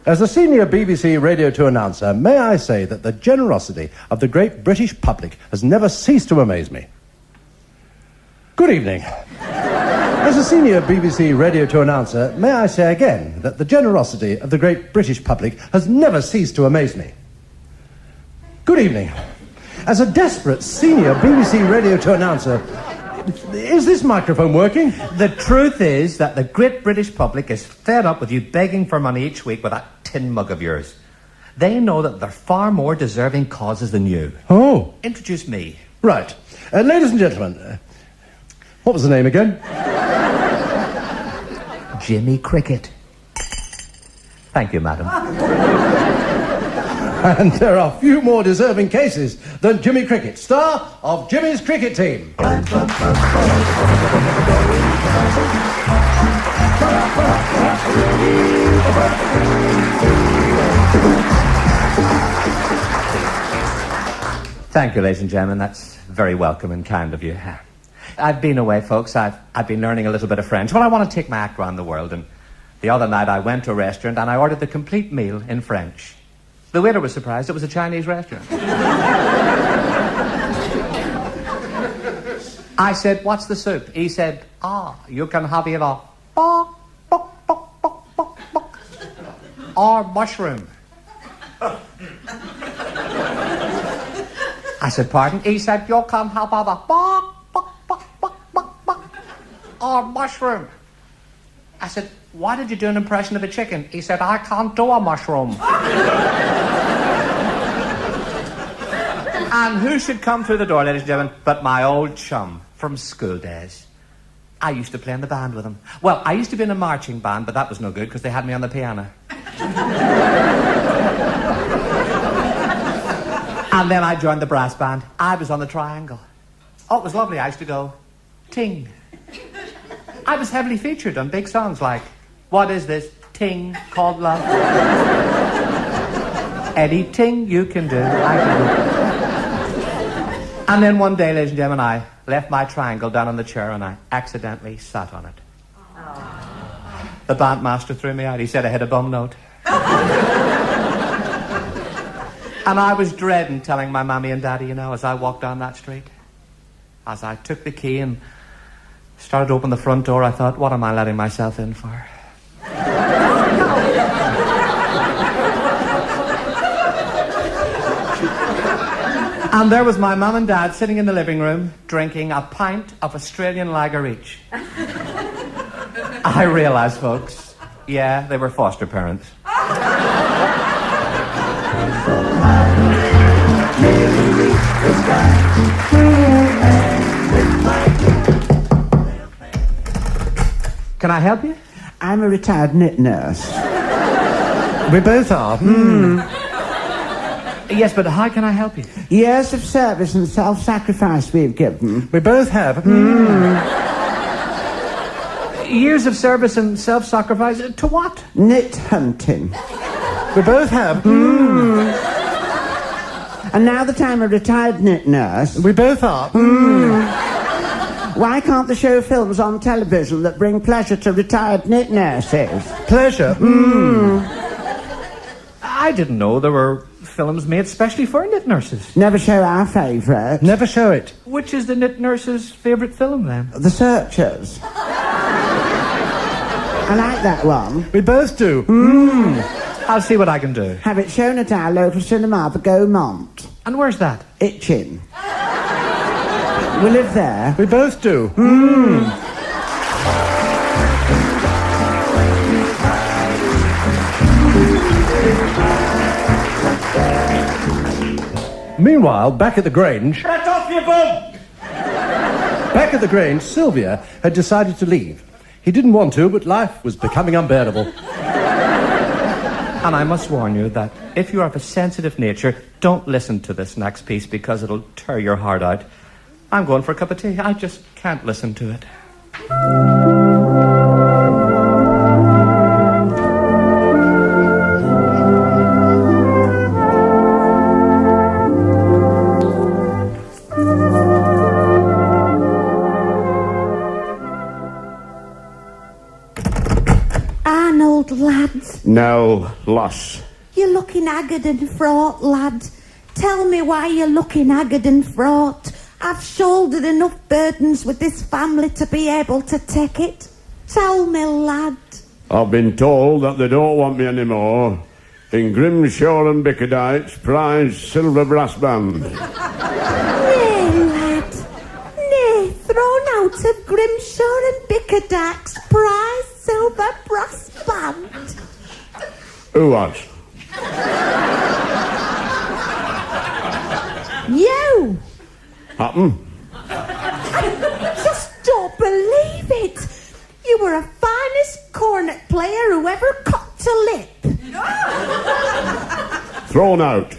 As a senior BBC Radio 2 announcer, may I say that the generosity of the great British public has never ceased to amaze me. Good evening. As a senior BBC Radio 2 announcer, may I say again that the generosity of the great British public has never ceased to amaze me. Good evening. As a desperate senior BBC Radio 2 announcer, is this microphone working? The truth is that the great British public is fed up with you begging for money each week with that tin mug of yours. They know that they're far more deserving causes than you. Oh. Introduce me. Right. Ladies and gentlemen, what was the name again? Jimmy Cricket. Thank you, madam. And there are few more deserving cases than Jimmy Cricket, star of Jimmy's Cricket Team. Thank you, ladies and gentlemen. That's very welcome and kind of you. I've been away, folks. I've been learning a little bit of French. Well, I want to take my act around the world, and the other night I went to a restaurant and I ordered the complete meal in French. The waiter was surprised. It was a Chinese restaurant. I said, "What's the soup?" He said, you can have it all. Or mushroom. I said, "Pardon?" He said, "You can have a or mushroom." I said, "Why did you do an impression of a chicken?" He said, "I can't do a mushroom." And who should come through the door, ladies and gentlemen, but my old chum from school days. I used to play in the band with him. Well, I used to be in a marching band, but that was no good because they had me on the piano. And then I joined the brass band. I was on the triangle. Oh, it was lovely. I used to go, ting. I was heavily featured on big songs like, "What is this ting called love?" Anything you can do, I can do. And then one day, ladies and gentlemen, I left my triangle down on the chair and I accidentally sat on it. The bandmaster threw me out. He said I hit a bum note. And I was dreading telling my mommy and daddy, as I walked down that street. As I took the key and started to open the front door, I thought, what am I letting myself in for? And there was my mum and dad sitting in the living room drinking a pint of Australian lager each. I realised, folks, yeah, they were foster parents. Can I help you? I'm a retired knit nurse. We both are. Yes, but how can I help you? Years of service and self-sacrifice we've given. We both have. Years of service and self-sacrifice to what? Knit hunting. We both have. And now that I'm a retired knit nurse... We both are. Why can't they show films on television that bring pleasure to retired knit nurses? Pleasure? I didn't know there were films made specially for knit nurses. Never show our favourite. Never show it. Which is the knit nurse's favourite film, then? The Searchers. I like that one. We both do. I'll see what I can do. Have it shown at our local cinema, the Gaumont. And where's that? Itchin. We live there. We both do. Meanwhile, back at the Grange... Get off your bum! Back at the Grange, Sylvia had decided to leave. He didn't want to, but life was becoming unbearable. And I must warn you that if you are of a sensitive nature, don't listen to this next piece because it'll tear your heart out. I'm going for a cup of tea. I just can't listen to it. Arnold, lad. No, loss. You're looking haggard and fraught, lad. Tell me why you're looking haggard and fraught. I've shouldered enough burdens with this family to be able to take it. Tell me, lad. I've been told that they don't want me anymore in Grimshaw and Bickerdike's prize silver brass band. Nay, lad. Nay, thrown out of Grimshaw and Bickerdike's prize silver brass band. Who was? You. Happen? Just don't believe it. You were a finest cornet player who ever cocked a lip. Thrown out.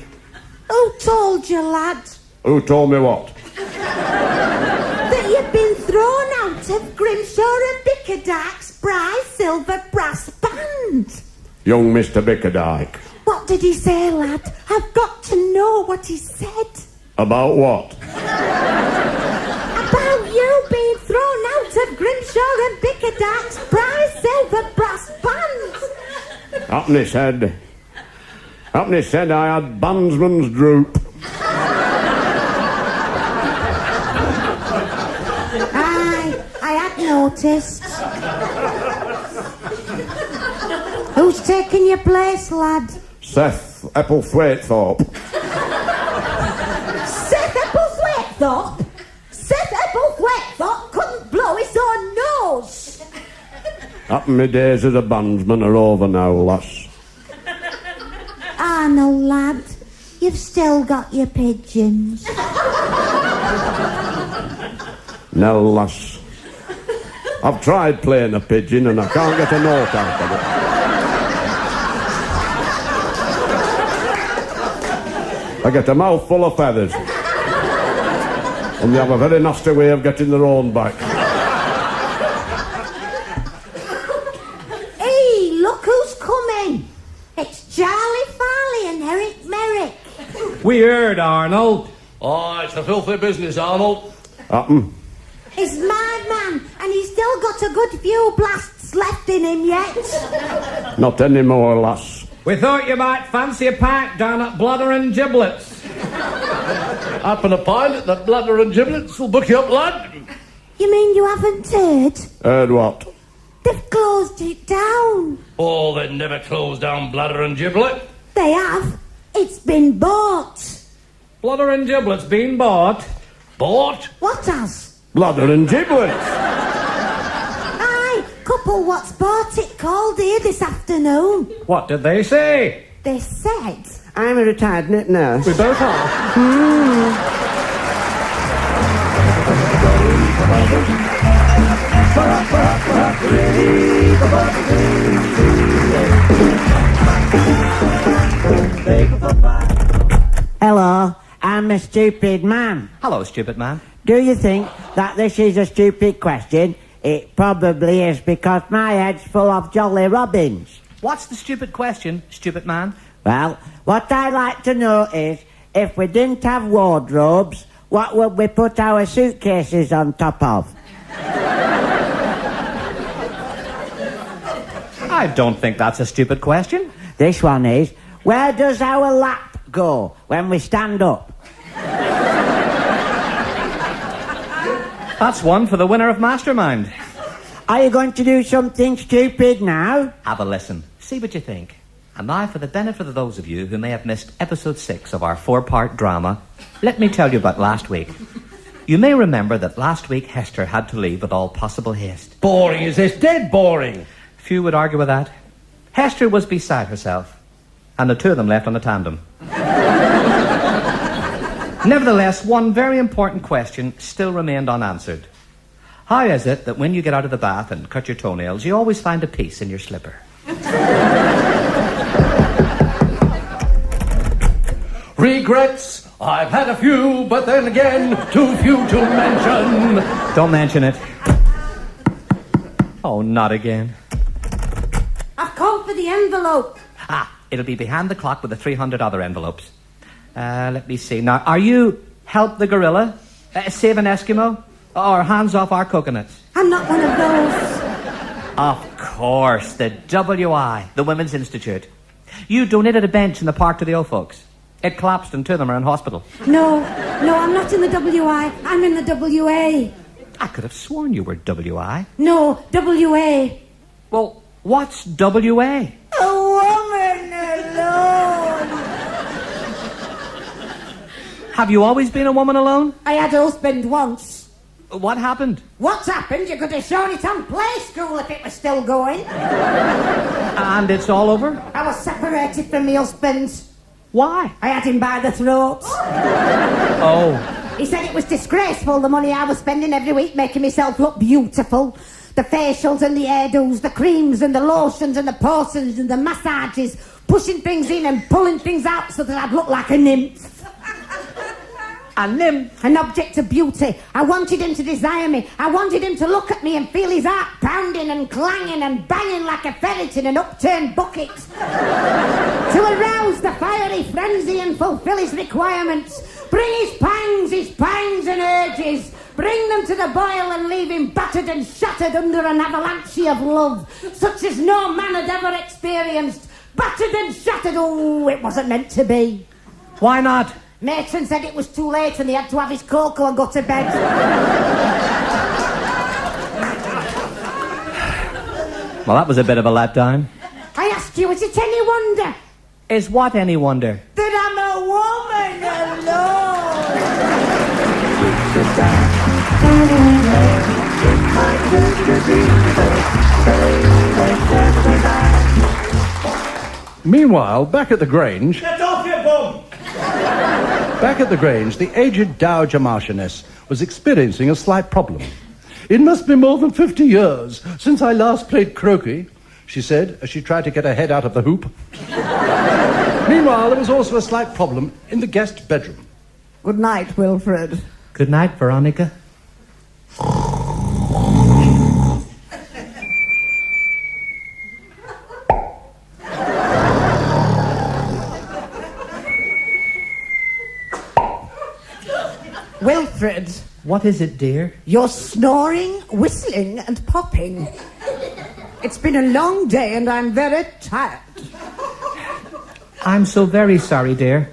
Who told you, lad? Who told me what? That you've been thrown out of Grimshaw and Bickerdike's prize silver brass band. Young Mr. Bickerdike. What did he say, lad? I've got to know what he said. About what? About you being thrown out of Grimshaw and Bickerdike's prize silver brass band. Happney said I had bandsman's droop. I had noticed. Who's taking your place, lad? Seth Epplethwaitethorpe. Seth Epplethwaitethorpe? Seth Epplethwaitethorpe couldn't blow his own nose. Happen me days as a bandsman are over now, lass. Arnold, lad, you've still got your pigeons. No, lass. I've tried playing a pigeon and I can't get a note out of it. I get a mouthful of feathers. And they have a very nasty way of getting their own back. Hey, look who's coming. It's Charlie Farley and Eric Merrick. We heard, Arnold. Oh, it's a filthy business, Arnold. Happen. He's my man, and he's still got a good few blasts left in him yet. Not anymore, lass. We thought you might fancy a pint down at Bladder and Giblets. Happen a pint at the Bladder and Giblets will book you up, lad. You mean you haven't heard? Heard what? They've closed it down. Oh, they never close down Bladder and Giblet. They have. It's been bought. Bladder and Giblets been bought. Bought? What has? Bladder and giblets. Aye, couple what's bought it called here this afternoon. What did they say? They said... I'm a retired knit nurse. We both are. Hello, I'm a stupid man. Hello, stupid man. Do you think that this is a stupid question? It probably is because my head's full of Jolly Robins. What's the stupid question, stupid man? Well, what I'd like to know is, if we didn't have wardrobes, what would we put our suitcases on top of? I don't think that's a stupid question. This one is, where does our lap go when we stand up? That's one for the winner of Mastermind. Are you going to do something stupid now? Have a listen. See what you think. And now, for the benefit of those of you who may have missed episode 6 of our 4-part drama, let me tell you about last week. You may remember that last week Hester had to leave with all possible haste. Boring is this? Dead boring. Few would argue with that. Hester was beside herself, and the two of them left on a tandem. Nevertheless, one very important question still remained unanswered. How is it that when you get out of the bath and cut your toenails, you always find a piece in your slipper? Regrets? I've had a few, but then again, too few to mention. Don't mention it. Oh, not again. I've called for the envelope. It'll be behind the clock with the 300 other envelopes. Let me see. Now, are you Help the Gorilla, Save an Eskimo, or Hands Off Our Coconuts? I'm not one of those. Of course, the WI, the Women's Institute. You donated a bench in the park to the old folks. It collapsed and two of them are in hospital. No, I'm not in the WI. I'm in the WA. I could have sworn you were WI. No, WA. Well, what's WA? A woman alone. Have you always been a woman alone? I had a husband once. What happened? What's happened? You could have shown it on Play School if it was still going. And it's all over? I was separated from my husband. Why? I had him by the throat. Oh. He said it was disgraceful, the money I was spending every week making myself look beautiful. The facials and the hairdos, the creams and the lotions and the potions and the massages, pushing things in and pulling things out so that I'd look like a nymph. A nymph? An object of beauty. I wanted him to desire me. I wanted him to look at me and feel his heart pounding and clanging and banging like a ferret in an upturned bucket. To arouse the fiery frenzy and fulfill his requirements. Bring his pangs and urges. Bring them to the boil and leave him battered and shattered under an avalanche of love, such as no man had ever experienced. Battered and shattered. Oh, it wasn't meant to be. Why not? Matron said it was too late and he had to have his cocoa and go to bed. Well, that was a bit of a letdown. I asked you, is it any wonder Is what any wonder? that I'm a woman alone? Meanwhile, back at the Grange... Get off your bum! Back at the Grange, the aged Dowager Marchioness was experiencing a slight problem. "It must be more than 50 years since I last played croquet," she said, as she tried to get her head out of the hoop. Meanwhile, there was also a slight problem in the guest bedroom. Good night, Wilfred. Good night, Veronica. Wilfred, What is it, dear? you're snoring, whistling, and popping. It's been a long day and I'm very tired. I'm so very sorry, dear.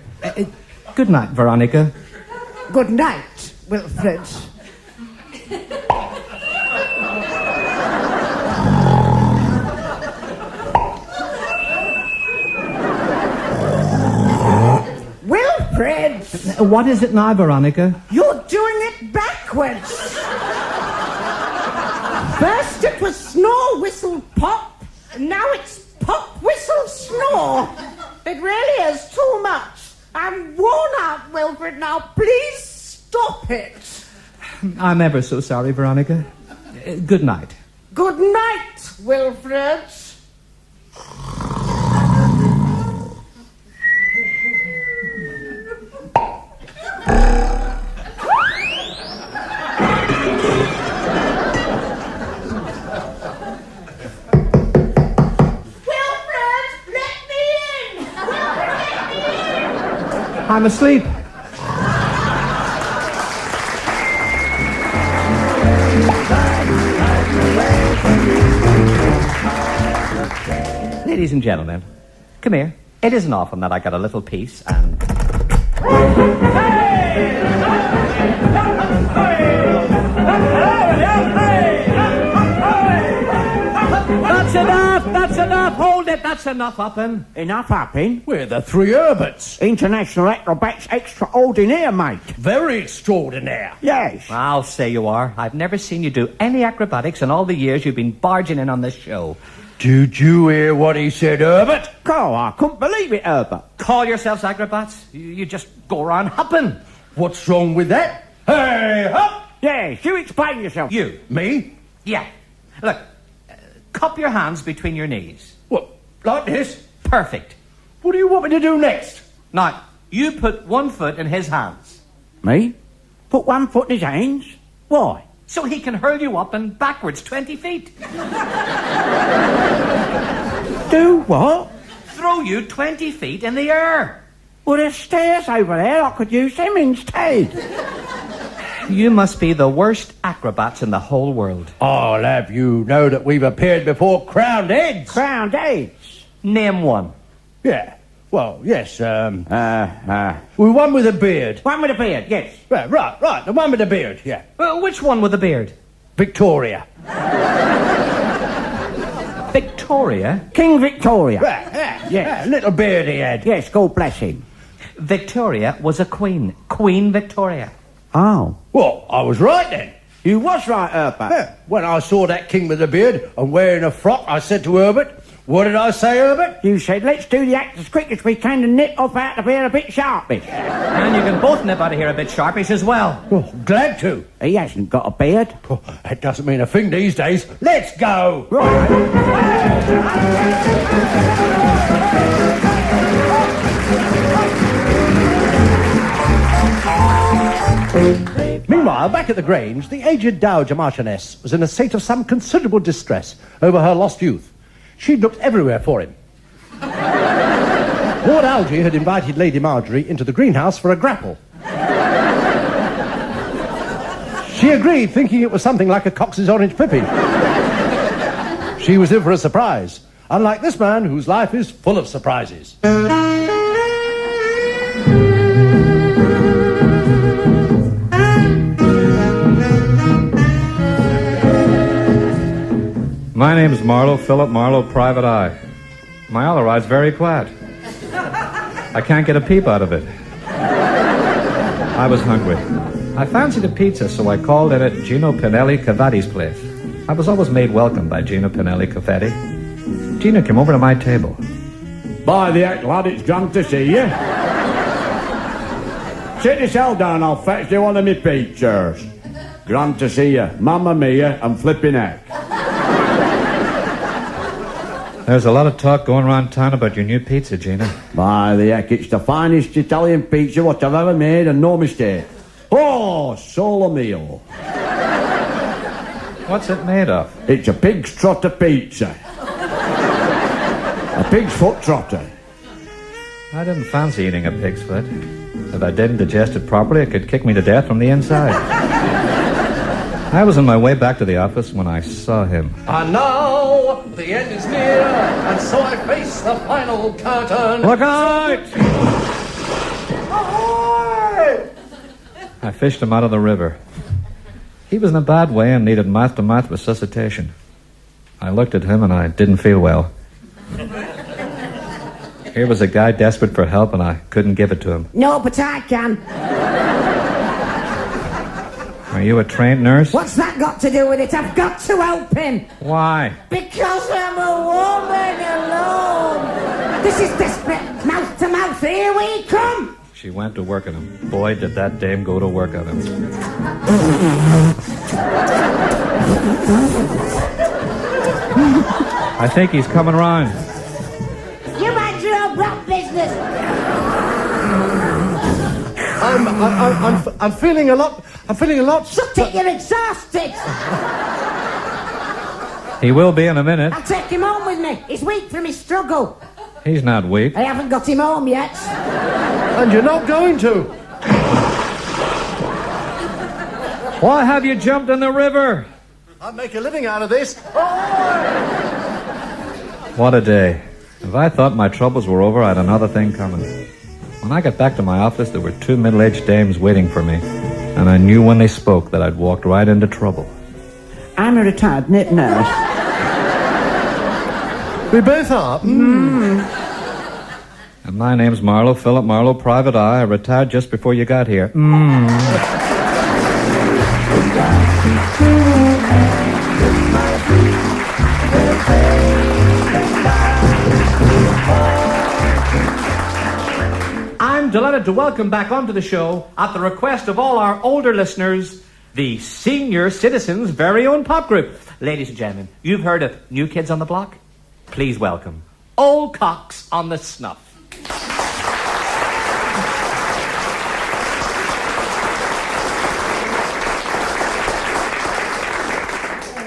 Good night, Veronica. Good night, Wilfred. Wilfred, What is it now, Veronica? you're doing it backwards. First it was snore, whistle, pop. And now it's pop, whistle, snore. It really is too much. I'm worn out, Wilfred. Now please stop it. I'm ever so sorry, Veronica. Good night. Good night, Wilfred. I'm asleep. Ladies and gentlemen, come here. It isn't often that I got a little piece and... That's enough, hold it, that's enough, Uppin. Enough hopping. We're the Three Herberts. International acrobats extraordinaire, mate. Very extraordinaire. Yes. I'll say you are. I've never seen you do any acrobatics in all the years you've been barging in on this show. Did you hear what he said, Herbert? God, I couldn't believe it, Herbert. Call yourselves acrobats? You just go around hopping. What's wrong with that? Hey, hop! Yes, you explain yourself. You. Me? Yeah. Look, cup your hands between your knees. What, like this? Perfect. What do you want me to do next? Now, you put one foot in his hands. Me? Put one foot in his hands? Why? So he can hurl you up and backwards 20 feet. Do what? Throw you 20 feet in the air. Well, there's stairs over there. I could use them instead. You must be the worst acrobats in the whole world. I'll have you know that we've appeared before crowned heads. Crowned heads. Name one. Yeah. Well, yes, we one with a beard. One with a beard, yes. Right, the one with the beard, yeah. Which one with the beard? Victoria. Victoria? King Victoria. Yeah, little beard he had. Yes, God bless him. Victoria was a queen. Queen Victoria. Oh. Well, I was right then. You was right, Herbert. Yeah. When I saw that king with the beard and wearing a frock, I said to Herbert, what did I say, Herbert? You said, let's do the act as quick as we can and nip off out of here a bit sharpish. And you can both nip out of here a bit sharpish as well. Oh, glad to. He hasn't got a beard. Oh, that doesn't mean a thing these days. Let's go. Meanwhile, back at the Grange, the aged Dowager Marchioness was in a state of some considerable distress over her lost youth. She'd looked everywhere for him. Lord Algie had invited Lady Marjorie into the greenhouse for a grapple. She agreed, thinking it was something like a Cox's orange pippin. She was in for a surprise, unlike this man whose life is full of surprises. My name's Marlowe, Philip Marlowe, Private Eye. My other eye's very flat. I can't get a peep out of it. I was hungry. I fancied a pizza, so I called in at Gino Pinelli Cavati's place. I was always made welcome by Gino Pinelli Cavati. Gino came over to my table. By the heck, lad, it's grand to see you. Sit yourself down, I'll fetch you one of me pizzas. Grand to see you, Mamma Mia and flipping heck. There's a lot of talk going around town about your new pizza, Gina. By the heck, it's the finest Italian pizza what I've ever made, and no mistake. Oh, solo mio. What's it made of? It's a pig's trotter pizza. A pig's foot trotter. I didn't fancy eating a pig's foot. If I didn't digest it properly, it could kick me to death from the inside. I was on my way back to the office when I saw him. And now the end is near, and so I face the final curtain. Look out! I fished him out of the river. He was in a bad way and needed mouth-to-mouth resuscitation. I looked at him and I didn't feel well. Here was a guy desperate for help and I couldn't give it to him. No, but I can. Are you a trained nurse? What's that got to do with it? I've got to help him. Why? Because I'm a woman alone. This is desperate. Mouth to mouth. Here we come. She went to work on him. Boy, did that dame go to work on him. I think he's coming round. You mind your own black business. I'm feeling a lot. Shut it, you're exhausted. He will be in a minute. I'll take him home with me. He's weak from his struggle. He's not weak. I haven't got him home yet. And you're not going to. Why have you jumped in the river? I'll make a living out of this. What a day. If I thought my troubles were over, I had another thing coming. When I got back to my office, there were two middle-aged dames waiting for me. And I knew when they spoke that I'd walked right into trouble. I'm a retired knit nurse. We both are. And my name's Marlowe, Philip Marlowe, Private Eye. I retired just before you got here. I'm delighted to welcome back onto the show, at the request of all our older listeners, the Senior Citizens' very own pop group. Ladies and gentlemen, you've heard of New Kids on the Block? Please welcome Old Cocks on the Snuff.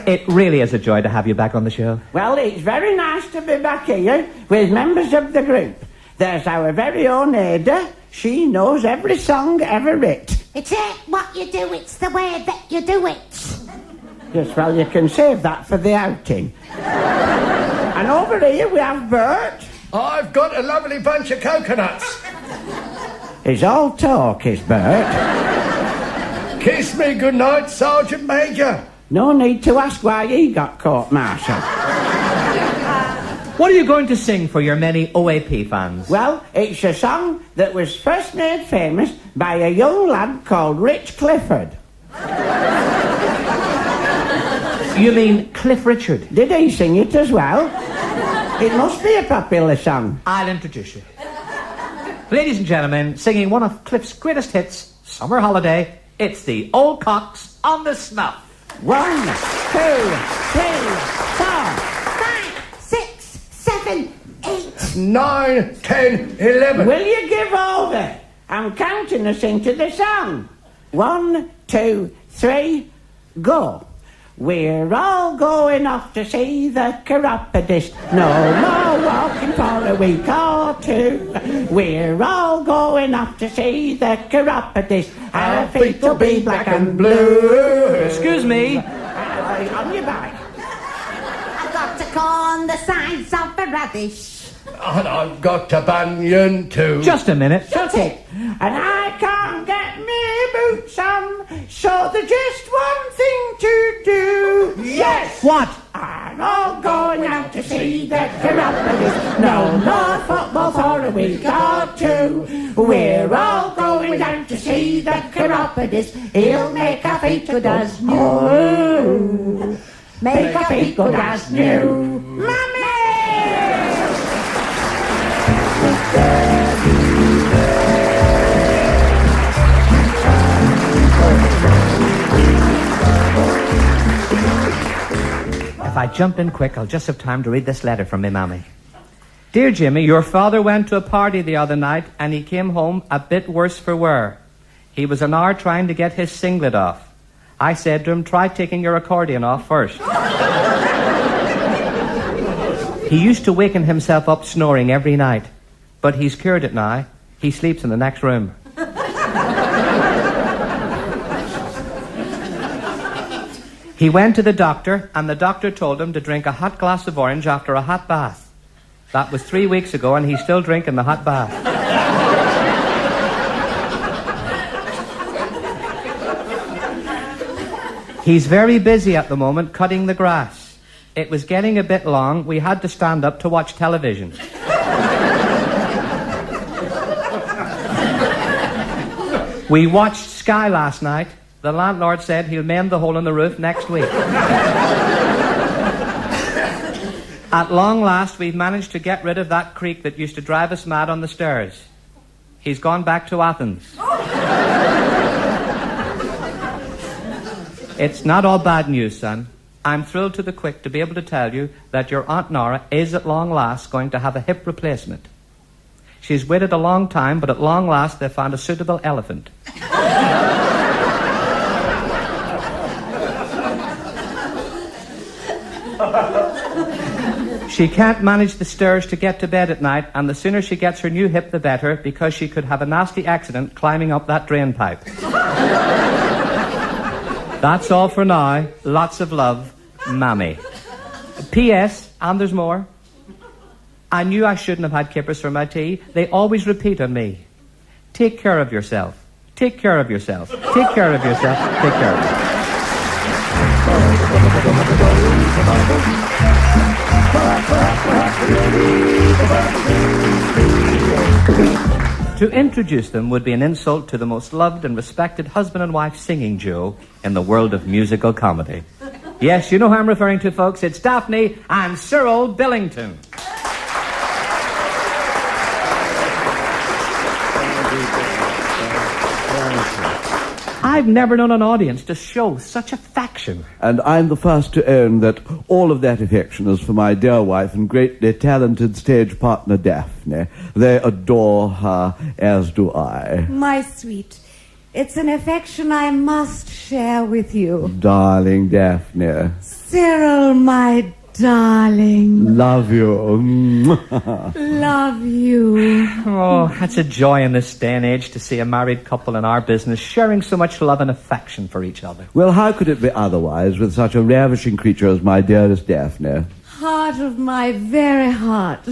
It really is a joy to have you back on the show. Well, it's very nice to be back here with members of the group. There's our very own Ada. She knows every song ever writ. It ain't what you do, it's the way that you do it. Yes, well, you can save that for the outing. And over here we have Bert. I've got a lovely bunch of coconuts. He's all talk, is Bert. Kiss me goodnight, Sergeant Major. No need to ask why he got court-martialed. What are you going to sing for your many OAP fans? Well, it's a song that was first made famous by a young lad called Rich Clifford. You mean Cliff Richard? Did he sing it as well? It must be a popular song. I'll introduce you. Ladies and gentlemen, singing one of Cliff's greatest hits, Summer Holiday, it's the Old Cocks on the Snuff. 1, 2, 3, 4. 5, 6, 7, 8. 9, 10, 11. Will you give over? I'm counting us into the song. 1, 2, 3, go. We're all going off to see the chiropodist. No more walking for a week or two. We're all going off to see the chiropodist. Our feet will be black and blue. Excuse me. On your back. I've got to corn the sides of the radish. And I've got a banyan too. Just a minute. Shut it. And I can't get me boots on, so there's just one thing to do. Yes! What? I'm all going out to see the chiropodist. No more football for a week or two. We're all going out to see the chiropodist. He'll make our feet good as new. Make our feet good as new. Mummy! If I jump in quick, I'll just have time to read this letter from me mammy. Dear Jimmy, your father went to a party the other night and he came home a bit worse for wear. He was an hour trying to get his singlet off. I said to him, try taking your accordion off first. He used to waken himself up snoring every night, but he's cured it now. He sleeps in the next room. He went to the doctor, and the doctor told him to drink a hot glass of orange after a hot bath. That was 3 weeks ago, and he's still drinking the hot bath. He's very busy at the moment cutting the grass. It was getting a bit long. We had to stand up to watch television. We watched Sky last night. The landlord said he'll mend the hole in the roof next week. At long last, we've managed to get rid of that creak that used to drive us mad on the stairs. He's gone back to Athens. It's not all bad news, son. I'm thrilled to the quick to be able to tell you that your Aunt Nora is at long last going to have a hip replacement. She's waited a long time, but at long last they found a suitable elephant. She can't manage the stairs to get to bed at night, and the sooner she gets her new hip, the better, because she could have a nasty accident climbing up that drain pipe. That's all for now. Lots of love, Mammy. P.S., and there's more. I knew I shouldn't have had kippers for my tea. They always repeat on me. Take care of yourself. Take care of yourself. Take care of yourself. Take care of yourself. To introduce them would be an insult to the most loved and respected husband and wife singing duo in the world of musical comedy. Yes, you know who I'm referring to, folks. It's Daphne and Cyril Billington. I've never known an audience to show such affection. And I'm the first to own that all of that affection is for my dear wife and greatly talented stage partner, Daphne. They adore her, as do I. My sweet, it's an affection I must share with you. Darling Daphne. Cyril, my darling. Love you. Love you. Oh, that's a joy in this day and age to see a married couple in our business sharing so much love and affection for each other. Well, how could it be otherwise with such a ravishing creature as my dearest Daphne? Heart of my very heart.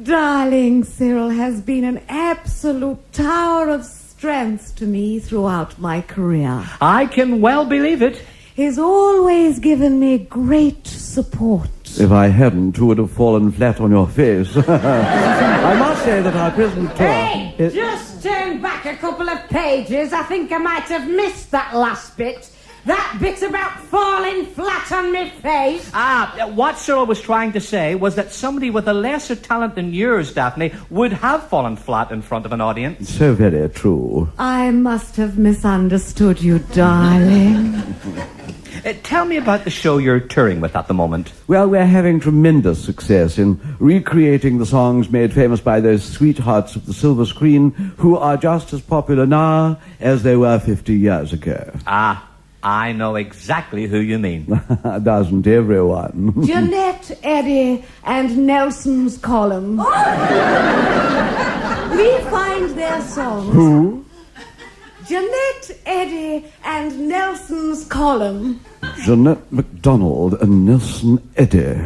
Darling, Cyril has been an absolute tower of strength to me throughout my career. I can well believe it. He's always given me great support. If I hadn't, you would have fallen flat on your face. I must say that our present tour... Hey, just turn back a couple of pages. I think I might have missed that last bit. That bit about falling flat on my face. What Cyril was trying to say was that somebody with a lesser talent than yours, Daphne, would have fallen flat in front of an audience. So very true. I must have misunderstood you, darling. Tell me about the show you're touring with at the moment. Well, we're having tremendous success in recreating the songs made famous by those sweethearts of the silver screen who are just as popular now as they were 50 years ago. I know exactly who you mean. Doesn't everyone? Jeanette, Eddie, and Nelson's Column. We find their songs. Who? Jeanette, Eddie, and Nelson's Column. Jeanette MacDonald and Nelson Eddy.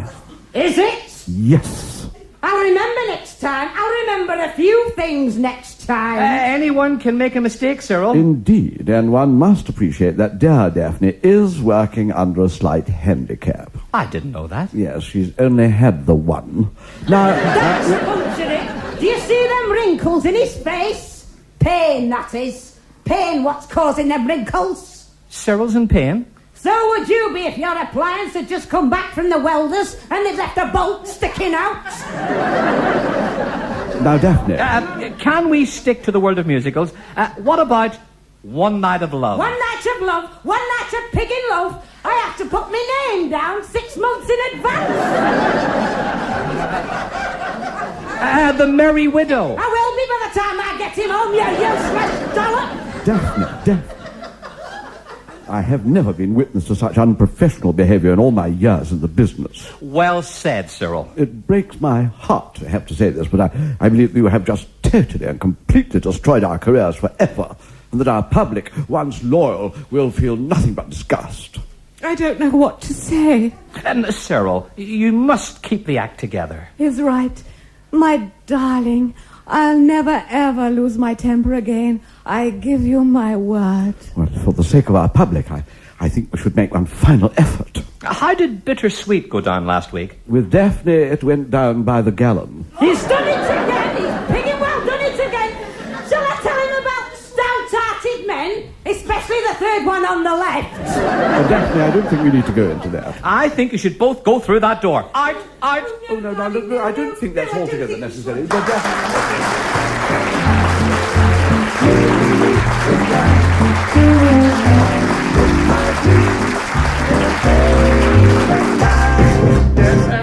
Is it? Yes. I'll remember next time. I'll remember a few things next time. Anyone can make a mistake, Cyril. Indeed, and one must appreciate that dear Daphne is working under a slight handicap. I didn't know that. Yes, she's only had the one. Now... That's puncturing. Do you see them wrinkles in his face? Pain, that is. Pain, what's causing them wrinkles? Cyril's in pain? So would you be if your appliance had just come back from the welders and they'd left a bolt sticking out? Now, Daphne... can we stick to the world of musicals? What about One Night of Love? One night of love, one night of pig in love. I have to put my name down 6 months in advance. The Merry Widow. I will be by the time I get him home, you useless dollop. Daphne. I have never been witness to such unprofessional behavior in all my years in the business. Well said, Cyril. It breaks my heart to have to say this, but I believe you have just totally and completely destroyed our careers forever, and that our public, once loyal, will feel nothing but disgust. I don't know what to say. Cyril, you must keep the act together. He's right. My darling, I'll never, ever lose my temper again. I give you my word. Well, for the sake of our public, I think we should make one final effort. How did Bittersweet go down last week? With Daphne, it went down by the gallon. He's done it again. He's piggy well done it again. Shall I tell him about stout-hearted men? Especially the third one on the left. Daphne, I don't think we need to go into that. I think you should both go through that door. Out. Oh, no, I don't think that's altogether necessary. But 7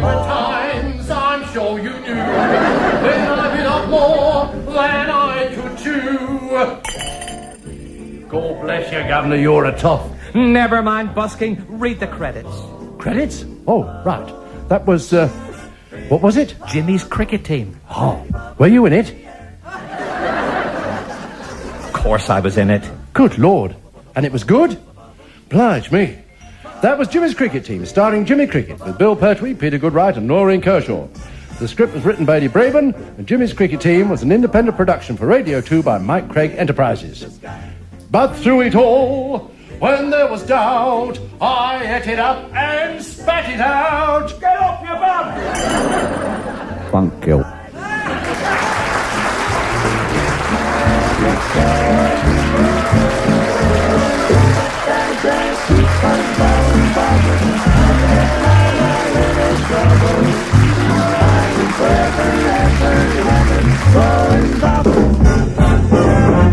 times, I'm sure you knew. Then I bit off more than I could chew. God bless you, Governor, you're a tough. Never mind busking. Read the credits. Credits? Oh, right. That was, what was it? Jimmy's cricket team. Oh, were you in it? Of course I was in it. Good Lord. And it was good? Blige me. That was Jimmy's cricket team, starring Jimmy Cricket, with Bill Pertwee, Peter Goodright, and Noreen Kershaw. The script was written by Eddie Braben, and Jimmy's cricket team was an independent production for Radio 2 by Mike Craig Enterprises. But through it all, when there was doubt, I ate it up and spat it out. Get off your bum! Funk kill.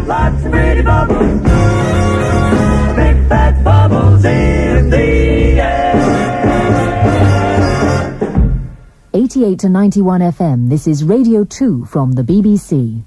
Lots of pretty bubbles, big fat bubbles in the air. 88 to 91 FM, this is Radio 2 from the BBC.